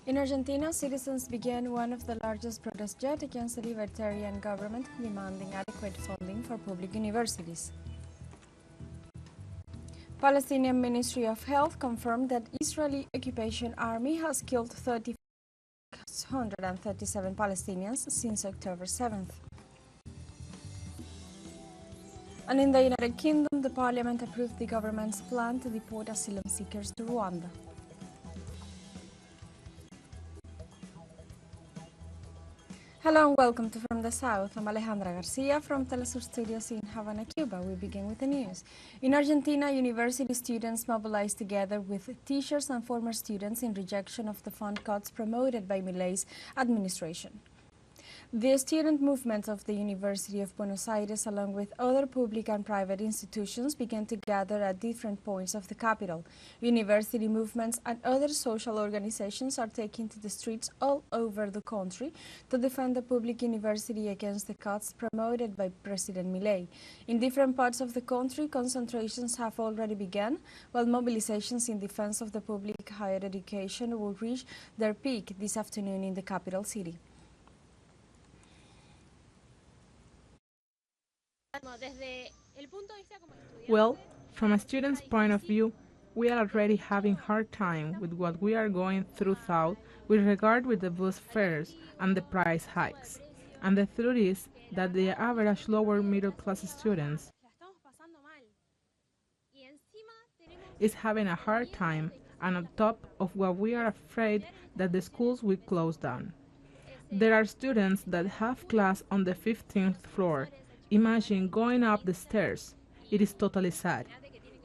In Argentina, citizens began one of the largest protests yet against the libertarian government, demanding adequate funding for public universities. Palestinian Ministry of Health confirmed that Israeli occupation army has killed 337 Palestinians since October 7th. And in the United Kingdom, the parliament approved the government's plan to deport asylum seekers to Rwanda. Hello and welcome to From the South. I'm Alejandra Garcia from teleSUR Studios in Havana, Cuba. We begin with the news. In Argentina, university students mobilized together with teachers and former students in rejection of the fund cuts promoted by Milei's administration. The student movement of the University of Buenos Aires, along with other public and private institutions, began to gather at different points of the capital. University movements and other social organizations are taking to the streets all over the country to defend the public university against the cuts promoted by President Milei. In different parts of the country, concentrations have already begun, while mobilizations in defense of the public higher education will reach their peak this afternoon in the capital city. Well, from a student's point of view, we are already having hard time with what we are going through with regard with the bus fares and the price hikes. And the truth is that the average lower middle class students is having a hard time, and on top of what we are afraid that the schools will close down. There are students that have class on the 15th floor. Imagine going up the stairs. It is totally sad.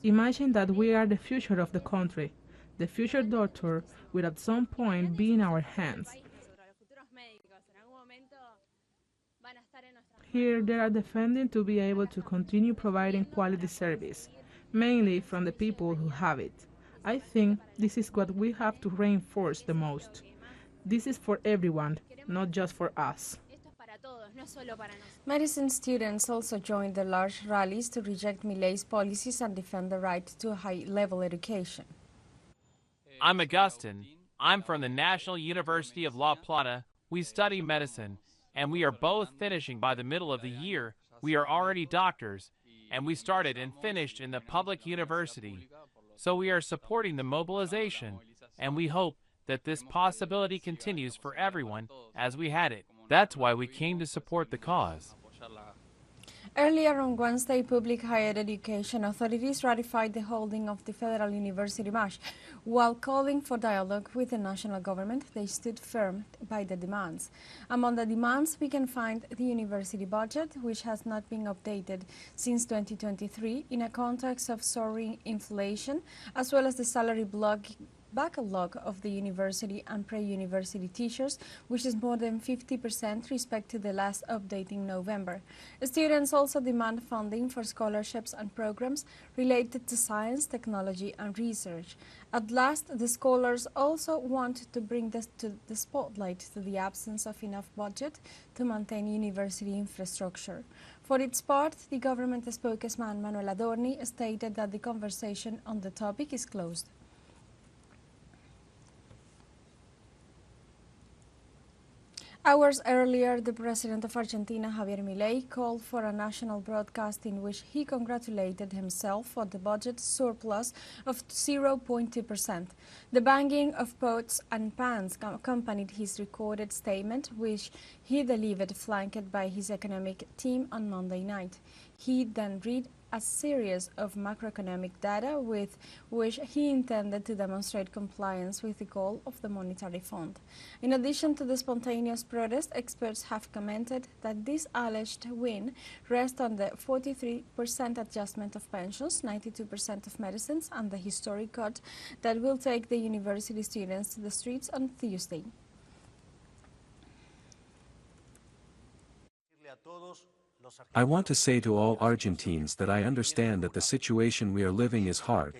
Imagine that we are the future of the country. The future doctor will at some point be in our hands. Here they are defending to be able to continue providing quality service, mainly from the people who have it. I think this is what we have to reinforce the most. This is for everyone, not just for us. Medicine students also joined the large rallies to reject Milei's policies and defend the right to a high-level education. I'm Augustin. I'm from the National University of La Plata. We study medicine, and we are both finishing by the middle of the year. We are already doctors, and we started and finished in the public university. So we are supporting the mobilization, and we hope that this possibility continues for everyone as we had it. That's why we came to support the cause. Earlier on Wednesday, public higher education authorities ratified the holding of the Federal University March. While calling for dialogue with the national government, they stood firm by the demands. Among the demands, we can find the university budget, which has not been updated since 2023 in a context of soaring inflation, as well as the salary backlog of the university and pre-university teachers, which is more than 50% respect to the last update in November. Students also demand funding for scholarships and programs related to science, technology, and research. At last, the scholars also want to bring this to the spotlight to the absence of enough budget to maintain university infrastructure. For its part, the government spokesman Manuel Adorni stated that the conversation on the topic is closed. Hours earlier, the president of Argentina, Javier Milei, called for a national broadcast in which he congratulated himself for the budget surplus of 0.2%. The banging of pots and pans accompanied his recorded statement, which he delivered flanked by his economic team on Monday night. He then read a series of macroeconomic data with which he intended to demonstrate compliance with the goal of the monetary fund. In addition to the spontaneous protest, experts have commented that this alleged win rests on the 43% adjustment of pensions, 92% of medicines, and the historic cut that will take the university students to the streets on Tuesday. I want to say to all Argentines that I understand that the situation we are living is hard,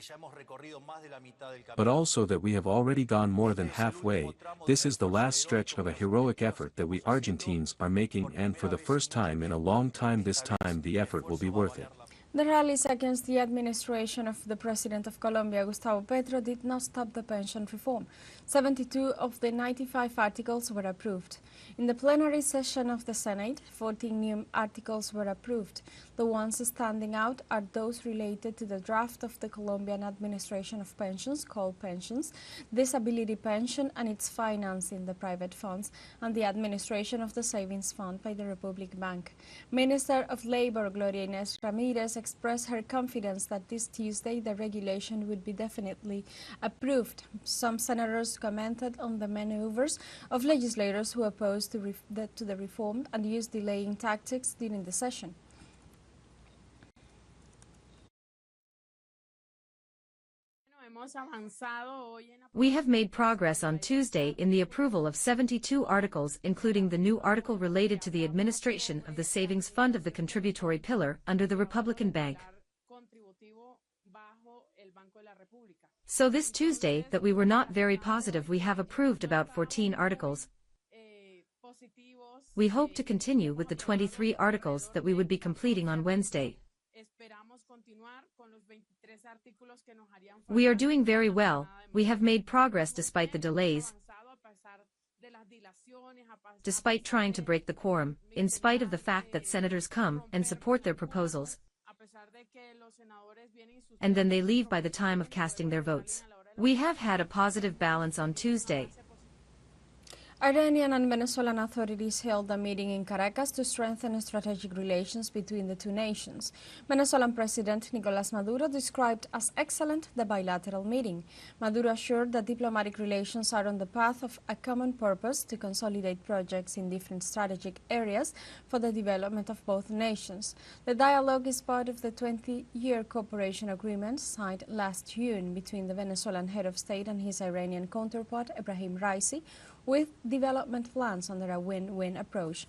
but also that we have already gone more than halfway. This is the last stretch of a heroic effort that we Argentines are making, and for the first time in a long time this time the effort will be worth it. The rallies against the administration of the President of Colombia, Gustavo Petro, did not stop the pension reform. 72 of the 95 articles were approved. In the plenary session of the Senate, 14 new articles were approved. The ones standing out are those related to the draft of the Colombian Administration of Pensions, called pensions, disability pension and its financing, the private funds, and the administration of the savings fund by the Republic Bank. Minister of Labor, Gloria Inés Ramírez, expressed her confidence that this Tuesday the regulation would be definitely approved. Some senators commented on the maneuvers of legislators who opposed to the reform and used delaying tactics during the session. We have made progress on Tuesday in the approval of 72 articles, including the new article related to the administration of the savings fund of the contributory pillar under the Republican Bank. So this Tuesday, that we were not very positive, we have approved about 14 articles. We hope to continue with the 23 articles that we would be completing on Wednesday. We are doing very well. We have made progress despite the delays, despite trying to break the quorum, in spite of the fact that senators come and support their proposals, and then they leave by the time of casting their votes. We have had a positive balance on Tuesday. Iranian and Venezuelan authorities held a meeting in Caracas to strengthen strategic relations between the two nations. Venezuelan President Nicolás Maduro described as excellent the bilateral meeting. Maduro assured that diplomatic relations are on the path of a common purpose to consolidate projects in different strategic areas for the development of both nations. The dialogue is part of the 20-year cooperation agreement signed last June between the Venezuelan head of state and his Iranian counterpart, Ebrahim Raisi, with development plans under a win-win approach.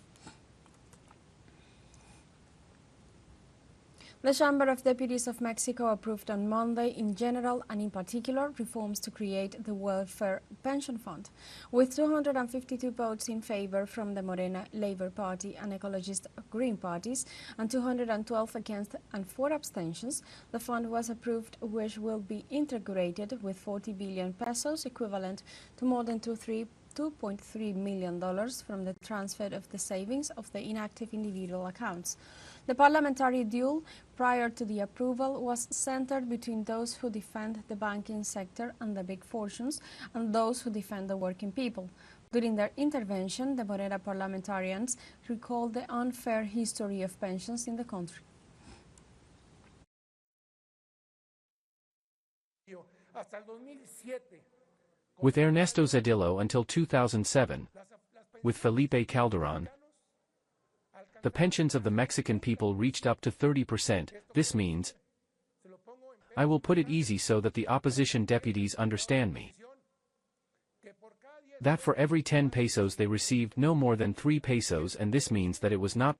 The Chamber of Deputies of Mexico approved on Monday, in general and in particular, reforms to create the Welfare Pension Fund. With 252 votes in favor from the Morena Labor Party and Ecologist Green parties, and 212 against and 4 abstentions, the fund was approved, which will be integrated with 40 billion pesos, equivalent to more than $2.3 million from the transfer of the savings of the inactive individual accounts. The parliamentary duel prior to the approval was centered between those who defend the banking sector and the big fortunes and those who defend the working people. During their intervention, the Morena parliamentarians recalled the unfair history of pensions in the country. With Ernesto Zedillo until 2007, with Felipe Calderon, the pensions of the Mexican people reached up to 30%. This means, I will put it easy so that the opposition deputies understand me, that for every 10 pesos they received no more than 3 pesos, and this means that it was not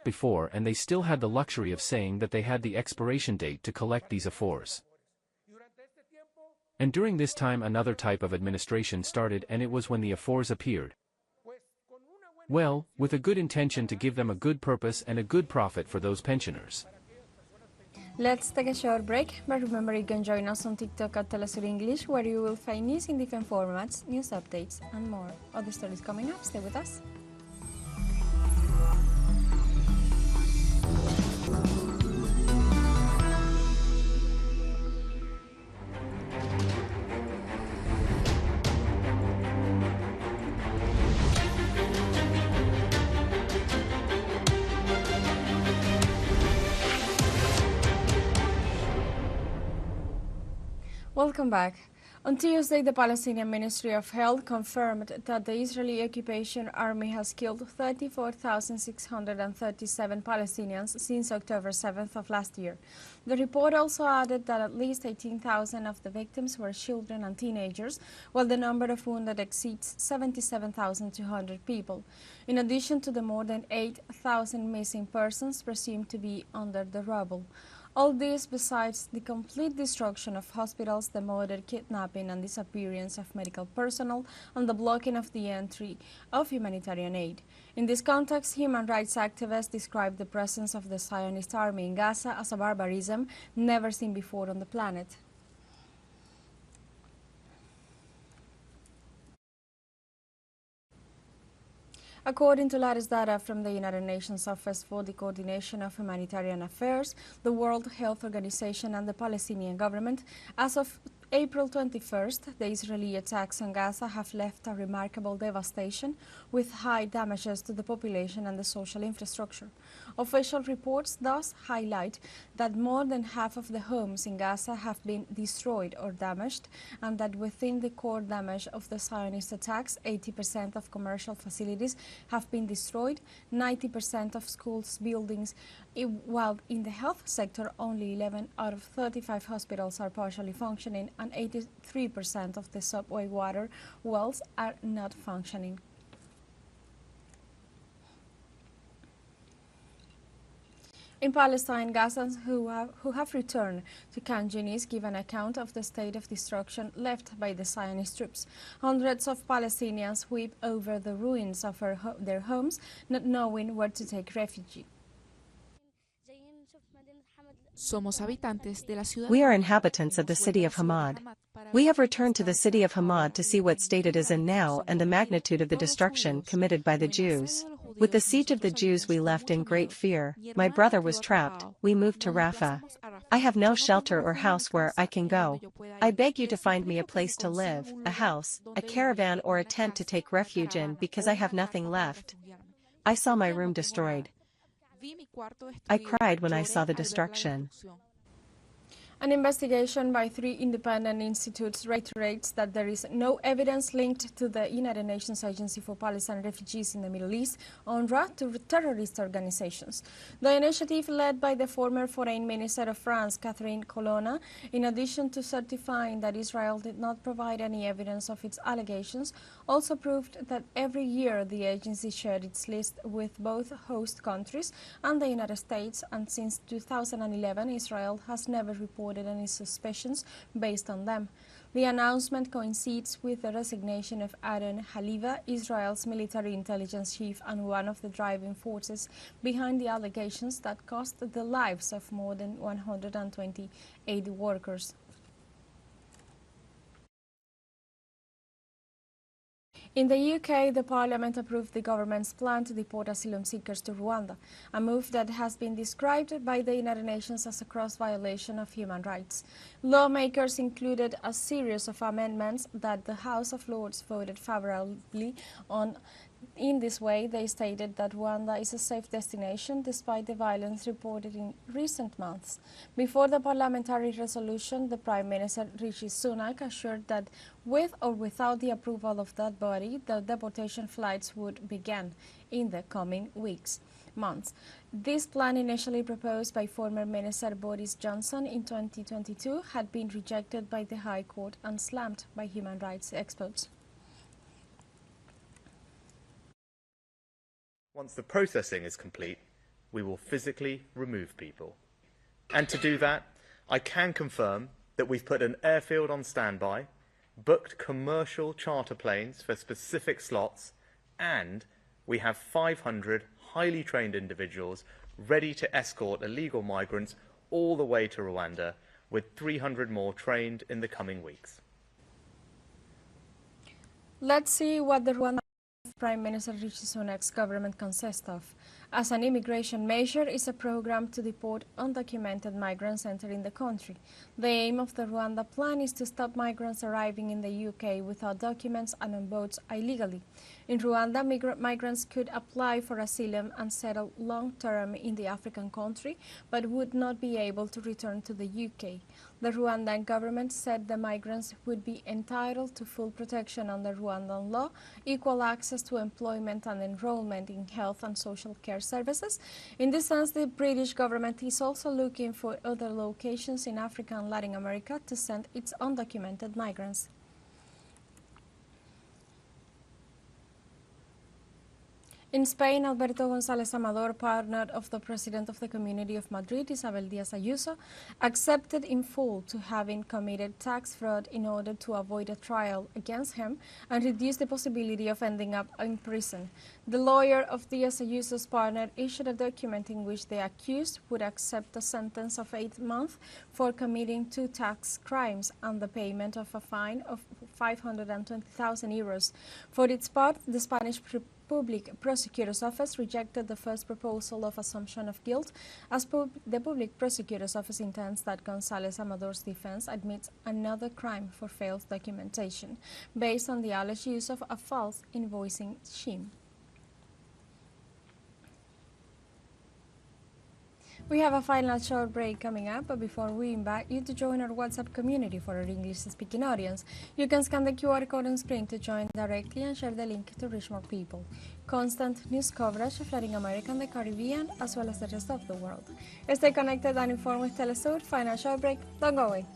before, and they still had the luxury of saying that they had the expiration date to collect these afores. And during this time another type of administration started, and it was when the afores appeared. Well, with a good intention to give them a good purpose and a good profit for those pensioners. Let's take a short break, but remember you can join us on TikTok at teleSUR English, where you will find news in different formats, news updates, and more. Other stories coming up. Stay with us. Welcome back. On Tuesday, the Palestinian Ministry of Health confirmed that the Israeli occupation army has killed 34,637 Palestinians since October 7th of last year. The report also added that at least 18,000 of the victims were children and teenagers, while the number of wounded exceeds 77,200 people, in addition to the more than 8,000 missing persons presumed to be under the rubble. All this besides the complete destruction of hospitals, the murder, kidnapping and disappearance of medical personnel, and the blocking of the entry of humanitarian aid. In this context, human rights activists describe the presence of the Zionist army in Gaza as a barbarism never seen before on the planet. According to latest data from the United Nations Office for the Coordination of Humanitarian Affairs, the World Health Organization and the Palestinian government, as of April 21st, the Israeli attacks on Gaza have left a remarkable devastation with high damages to the population and the social infrastructure. Official reports thus highlight that more than half of the homes in Gaza have been destroyed or damaged, and that within the core damage of the Zionist attacks, 80% of commercial facilities have been destroyed, 90% of schools, buildings, while in the health sector, only 11 out of 35 hospitals are partially functioning, and 83% of the subway water wells are not functioning. In Palestine, Gazans who have returned to Khan Yunis give an account of the state of destruction left by the Zionist troops. Hundreds of Palestinians weep over the ruins of their homes, not knowing where to take refuge. We are inhabitants of the city of Hamad. We have returned to the city of Hamad to see what state it is in now and the magnitude of the destruction committed by the Jews. With the siege of the Jews, we left in great fear. My brother was trapped. We moved to Rafah. I have no shelter or house where I can go. I beg you to find me a place to live, a house, a caravan or a tent to take refuge in, because I have nothing left. I saw my room destroyed. I cried when I saw the destruction. An investigation by 3 independent institutes reiterates that there is no evidence linked to the United Nations Agency for Palestine Refugees in the Middle East, UNRWA, to terrorist organizations. The initiative, led by the former Foreign Minister of France, Catherine Colonna, in addition to certifying that Israel did not provide any evidence of its allegations, also proved that every year the agency shared its list with both host countries and the United States, and since 2011 Israel has never reported any suspicions based on them. The announcement coincides with the resignation of Aaron Haliva, Israel's military intelligence chief and one of the driving forces behind the allegations that cost the lives of more than 120 aid workers. In the UK, the Parliament approved the government's plan to deport asylum seekers to Rwanda, a move that has been described by the United Nations as a gross violation of human rights. Lawmakers included a series of amendments that the House of Lords voted favorably on. In this way, they stated that Rwanda is a safe destination despite the violence reported in recent months. Before the parliamentary resolution, the Prime Minister Rishi Sunak assured that with or without the approval of that body, the deportation flights would begin in the coming months. This plan, initially proposed by former Minister Boris Johnson in 2022, had been rejected by the High Court and slammed by human rights experts. Once the processing is complete, we will physically remove people. And to do that, I can confirm that we've put an airfield on standby, booked commercial charter planes for specific slots, and we have 500 highly trained individuals ready to escort illegal migrants all the way to Rwanda, with 300 more trained in the coming weeks. Let's see what the Rwanda Prime Minister Rishi Sunak's government consists of. As an immigration measure, is a program to deport undocumented migrants entering the country. The aim of the Rwanda plan is to stop migrants arriving in the UK without documents and on boats illegally. In Rwanda, migrants could apply for asylum and settle long-term in the African country, but would not be able to return to the UK. The Rwandan government said the migrants would be entitled to full protection under Rwandan law, equal access to employment and enrollment in health and social care services. In this sense, the British government is also looking for other locations in Africa and Latin America to send its undocumented migrants. In Spain, Alberto González Amador, partner of the President of the Community of Madrid, Isabel Díaz Ayuso, accepted in full to having committed tax fraud in order to avoid a trial against him and reduce the possibility of ending up in prison. The lawyer of Díaz Ayuso's partner issued a document in which the accused would accept a sentence of 8 months for committing 2 tax crimes and the payment of a fine of 520,000 euros. For its part, the Spanish Public Prosecutor's Office rejected the first proposal of assumption of guilt, as the Public Prosecutor's Office intends that González Amador's defense admits another crime for failed documentation, based on the alleged use of a false invoicing scheme. We have a final short break coming up, but before we invite you to join our WhatsApp community for our English-speaking audience, you can scan the QR code on screen to join directly and share the link to reach more people. Constant news coverage of Latin America and the Caribbean, as well as the rest of the world. Stay connected and informed with teleSUR. Final short break. Don't go away.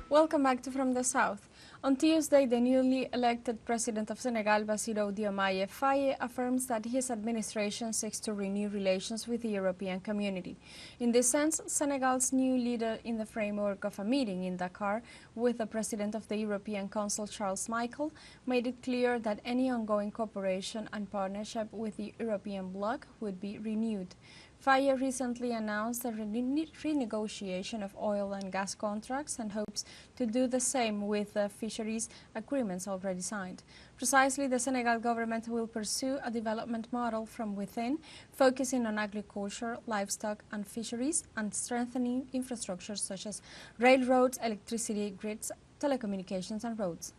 Welcome back to From the South. On Tuesday, the newly elected president of Senegal, Bassirou Diomaye Faye, affirms that his administration seeks to renew relations with the European community. In this sense, Senegal's new leader, in the framework of a meeting in Dakar with the president of the European Council, Charles Michel, made it clear that any ongoing cooperation and partnership with the European bloc would be renewed. Faye recently announced a renegotiation of oil and gas contracts and hopes to do the same with the fisheries agreements already signed. Precisely, the Senegal government will pursue a development model from within, focusing on agriculture, livestock and fisheries, and strengthening infrastructures such as railroads, electricity grids, telecommunications and roads.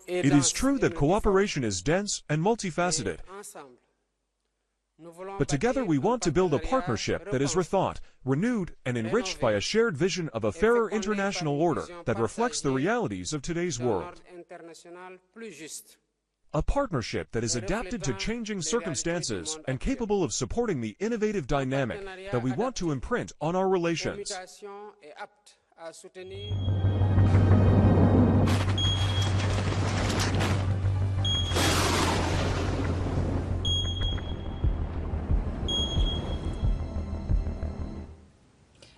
It is true that cooperation is dense and multifaceted, but together we want to build a partnership that is rethought, renewed, and enriched by a shared vision of a fairer international order that reflects the realities of today's world. A partnership that is adapted to changing circumstances and capable of supporting the innovative dynamic that we want to imprint on our relations.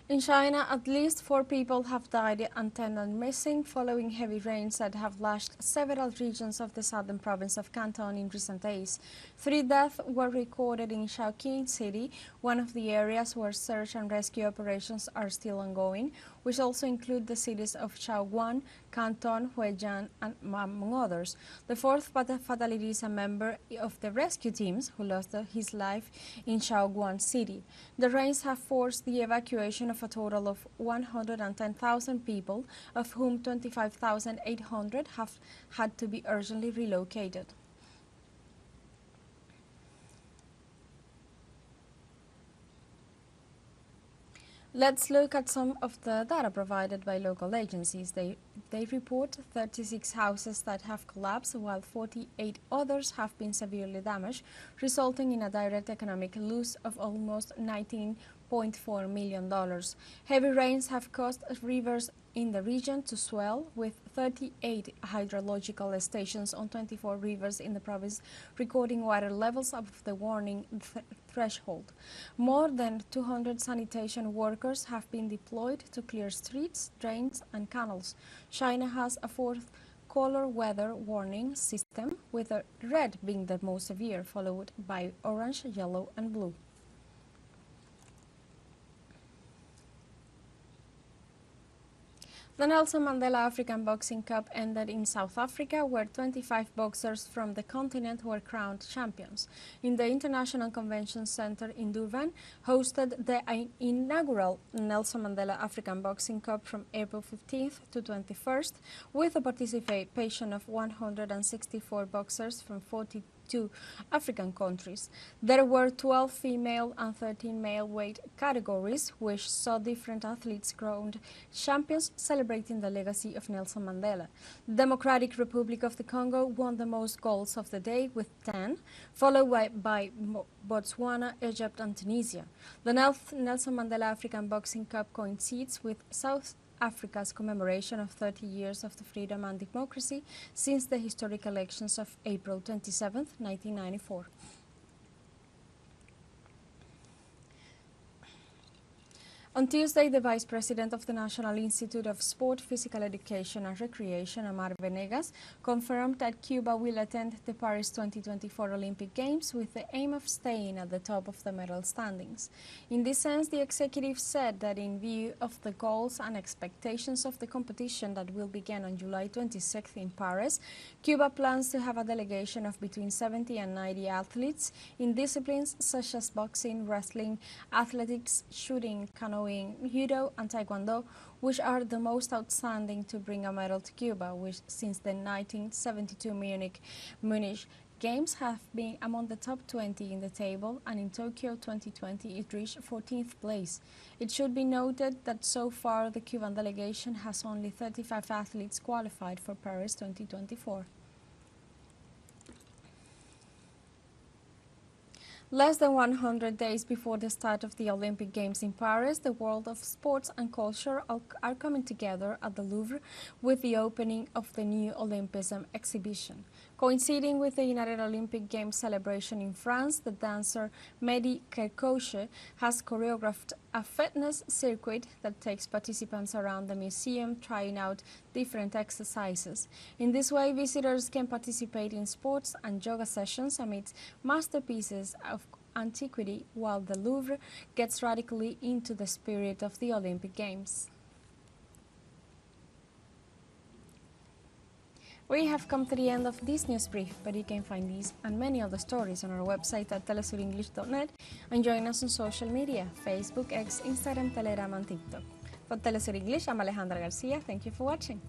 In China, at least 4 people have died and 10 are missing following heavy rains that have lashed several regions of the southern province of Canton in recent days. 3 deaths were recorded in Shaoqing City, one of the areas where search and rescue operations are still ongoing, which also include the cities of Shaoguan, Canton, Huijian, and among others. The 4th fatality is a member of the rescue teams who lost his life in Shaoguan City. The rains have forced the evacuation of a total of 110,000 people, of whom 25,800 have had to be urgently relocated. Let's look at some of the data provided by local agencies. They report 36 houses that have collapsed, while 48 others have been severely damaged, resulting in a direct economic loss of almost $19.4 million. Heavy rains have caused rivers in the region to swell, with 38 hydrological stations on 24 rivers in the province recording water levels above the warning threshold. More than 200 sanitation workers have been deployed to clear streets, drains and canals. China has a 4th color weather warning system, with red being the most severe, followed by orange, yellow and blue. The Nelson Mandela African Boxing Cup ended in South Africa, where 25 boxers from the continent were crowned champions. In the International Convention Center in Durban, hosted the inaugural Nelson Mandela African Boxing Cup from April 15th to 21st, with the participation of 164 boxers from 42 22 African countries. There were 12 female and 13 male weight categories, which saw different athletes crowned champions celebrating the legacy of Nelson Mandela. The Democratic Republic of the Congo won the most goals of the day with 10, followed by Botswana, Egypt and Tunisia. The Nelson Mandela African Boxing Cup coincides with South Africa's commemoration of 30 years of the freedom and democracy since the historic elections of April 27, 1994. On Tuesday, the Vice President of the National Institute of Sport, Physical Education and Recreation, Amar Venegas, confirmed that Cuba will attend the Paris 2024 Olympic Games with the aim of staying at the top of the medal standings. In this sense, the executive said that in view of the goals and expectations of the competition that will begin on July 26th in Paris, Cuba plans to have a delegation of between 70 and 90 athletes in disciplines such as boxing, wrestling, athletics, shooting, canoeing, judo and taekwondo, which are the most outstanding to bring a medal to Cuba, which since the 1972 Munich Games have been among the top 20 in the table, and in Tokyo 2020 it reached 14th place. It should be noted that so far the Cuban delegation has only 35 athletes qualified for Paris 2024. Less than 100 days before the start of the Olympic Games in Paris, the world of sports and culture are coming together at the Louvre with the opening of the new Olympism exhibition. Coinciding with the United Olympic Games celebration in France, the dancer Mehdi Kerkouche has choreographed a fitness circuit that takes participants around the museum trying out different exercises. In this way, visitors can participate in sports and yoga sessions amidst masterpieces of antiquity, while the Louvre gets radically into the spirit of the Olympic Games. We have come to the end of this news brief, but you can find these and many other stories on our website at telesurenglish.net and join us on social media, Facebook, X, Instagram, Telegram and TikTok. For TeleSUR English, I'm Alejandra Garcia. Thank you for watching.